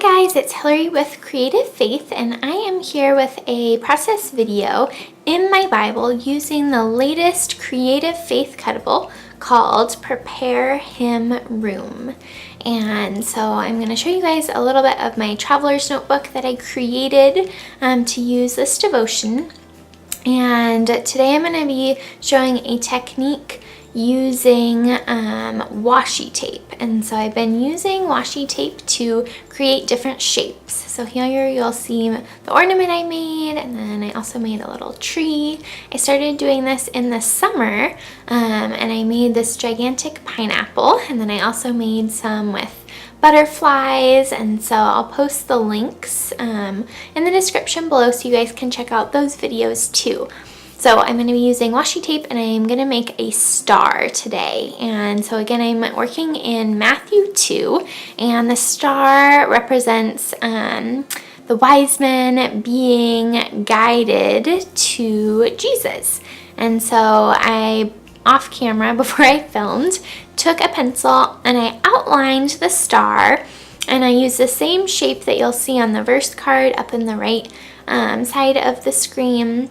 Hi guys, it's Hillary with Creative Faith, and I am here with a process video in my Bible using the latest Creative Faith cuttable called Prepare Him Room. And so I'm going to show you guys a little bit of my traveler's notebook that I created to use this devotion. And today I'm going to be showing a technique using washi tape. And so I've been using washi tape to create different shapes. So here you'll see the ornament I made, and then I also made a little tree. I started doing this in the summer, and I made this gigantic pineapple, and then I also made some with butterflies, and so I'll post the links in the description below so you guys can check out those videos too. So I'm going to be using washi tape, and I'm going to make a star today. And so again, I'm working in Matthew 2, and the star represents the wise men being guided to Jesus. And so I, off camera before I filmed, took a pencil and I outlined the star, and I used the same shape that you'll see on the verse card up in the right side of the screen.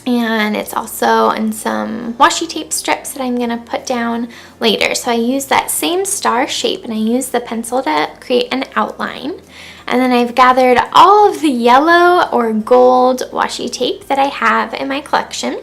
And it's also in some washi tape strips that I'm going to put down later. So I use that same star shape, and I use the pencil to create an outline. And then I've gathered all of the yellow or gold washi tape that I have in my collection.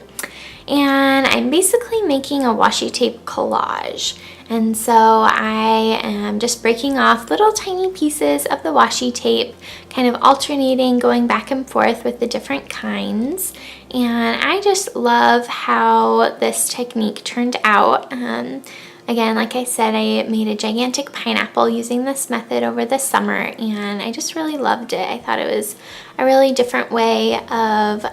And I'm basically making a washi tape collage. And so I am just breaking off little tiny pieces of the washi tape, kind of alternating, going back and forth with the different kinds. And I just love how this technique turned out. Again, like I said, I made a gigantic pineapple using this method over the summer, and I just really loved it. I thought it was a really different way of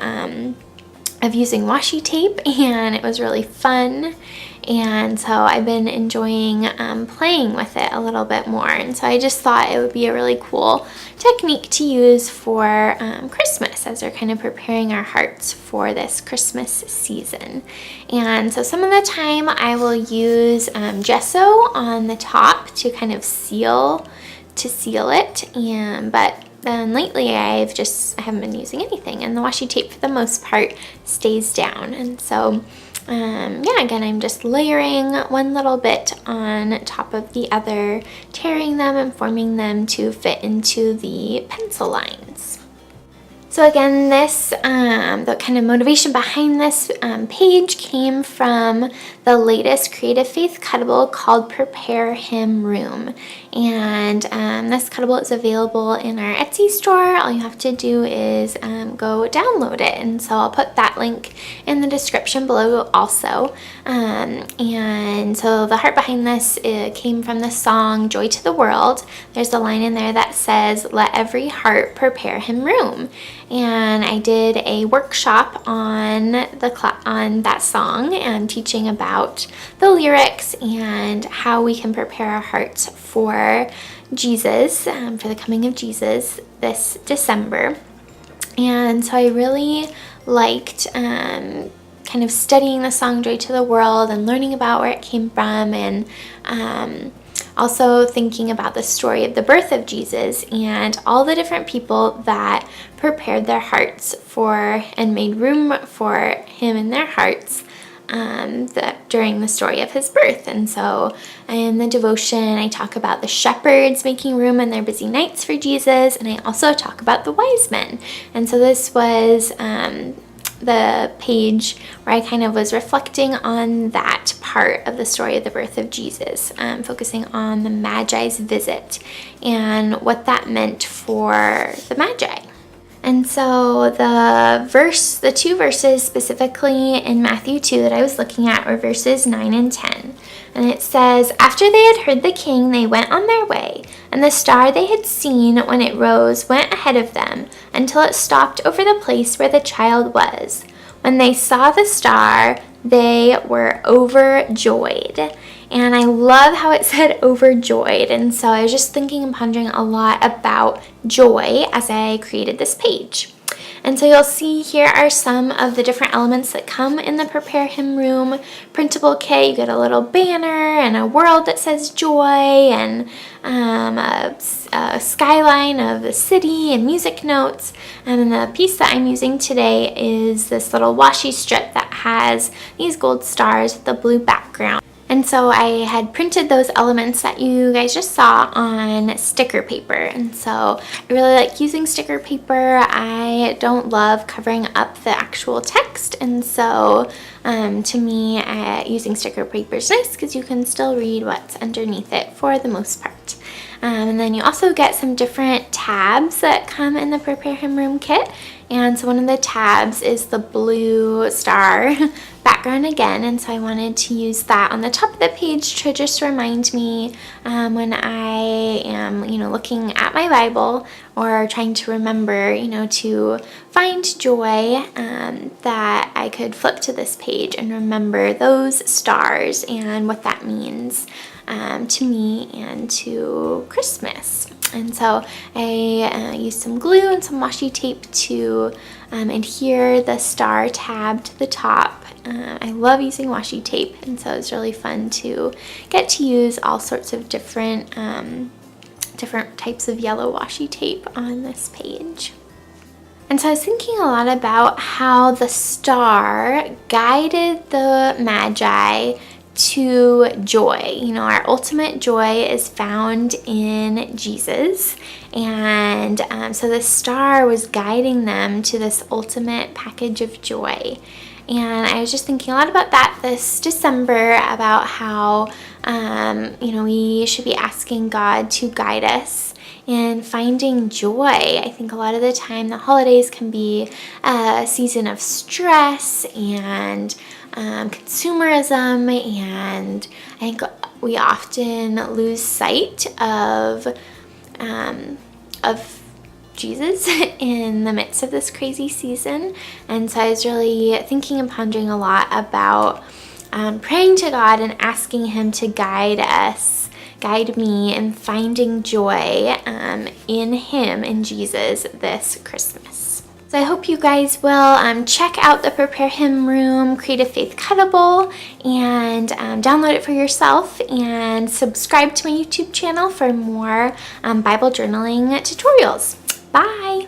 using washi tape, and it was really fun. And so I've been enjoying playing with it a little bit more. And so I just thought it would be a really cool technique to use for Christmas, as we're kind of preparing our hearts for this Christmas season. And so some of the time I will use gesso on the top to kind of seal it. But then lately I haven't been using anything, and the washi tape for the most part stays down. And so again, I'm just layering one little bit on top of the other, tearing them and forming them to fit into the pencil lines. So again, the kind of motivation behind this page came from the latest Creative Faith cuttable called Prepare Him Room. And this cuttable is available in our Etsy store. All you have to do is go download it. And so I'll put that link in the description below also. And so the heart behind this came from the song Joy to the World. There's a line in there that says, "Let every heart prepare him room." And I did a workshop on that song, and teaching about the lyrics and how we can prepare our hearts for Jesus, for the coming of Jesus this December. And so I really liked kind of studying the song Joy to the World and learning about where it came from, and also thinking about the story of the birth of Jesus and all the different people that prepared their hearts for and made room for him in their hearts during the story of his birth. And so in the devotion, I talk about the shepherds making room in their busy nights for Jesus, and I also talk about the wise men. And so this was the page where I kind of was reflecting on that part of the story of the birth of Jesus, focusing on the Magi's visit and what that meant for the Magi. And so the two verses specifically in Matthew 2 that I was looking at were verses 9 and 10. And it says, "After they had heard the king, they went on their way, and the star they had seen when it rose went ahead of them until it stopped over the place where the child was. When they saw the star, they were overjoyed." And I love how it said overjoyed. And so I was just thinking and pondering a lot about joy as I created this page. And so you'll see here are some of the different elements that come in the Prepare Him Room printable kit. You get a little banner and a world that says joy, and a skyline of the city and music notes. And then the piece that I'm using today is this little washi strip that has these gold stars with a blue background. And so I had printed those elements that you guys just saw on sticker paper. And so I really like using sticker paper. I don't love covering up the actual text. And so to me, using sticker paper is nice because you can still read what's underneath it for the most part. And then you also get some different tabs that come in the Prepare Him Room kit. And so one of the tabs is the blue star background again, and so I wanted to use that on the top of the page to just remind me when I am, looking at my Bible or trying to remember, to find joy, that I could flip to this page and remember those stars and what that means to me and to Christmas. And so I used some glue and some washi tape to adhere the star tab to the top. I love using washi tape, and so it's really fun to get to use all sorts of different types of yellow washi tape on this page. And so I was thinking a lot about how the star guided the Magi to joy. Our ultimate joy is found in Jesus, and so the star was guiding them to this ultimate package of joy. And I was just thinking a lot about that this December, about how we should be asking God to guide us in finding joy. I think a lot of the time the holidays can be a season of stress and consumerism, and I think we often lose sight of Jesus in the midst of this crazy season. And so I was really thinking and pondering a lot about praying to God and asking Him to guide me in finding joy in Him, in Jesus, this Christmas. So I hope you guys will check out the Prepare Him Room Creative Faith Cuttable and download it for yourself, and subscribe to my YouTube channel for more Bible journaling tutorials. Bye!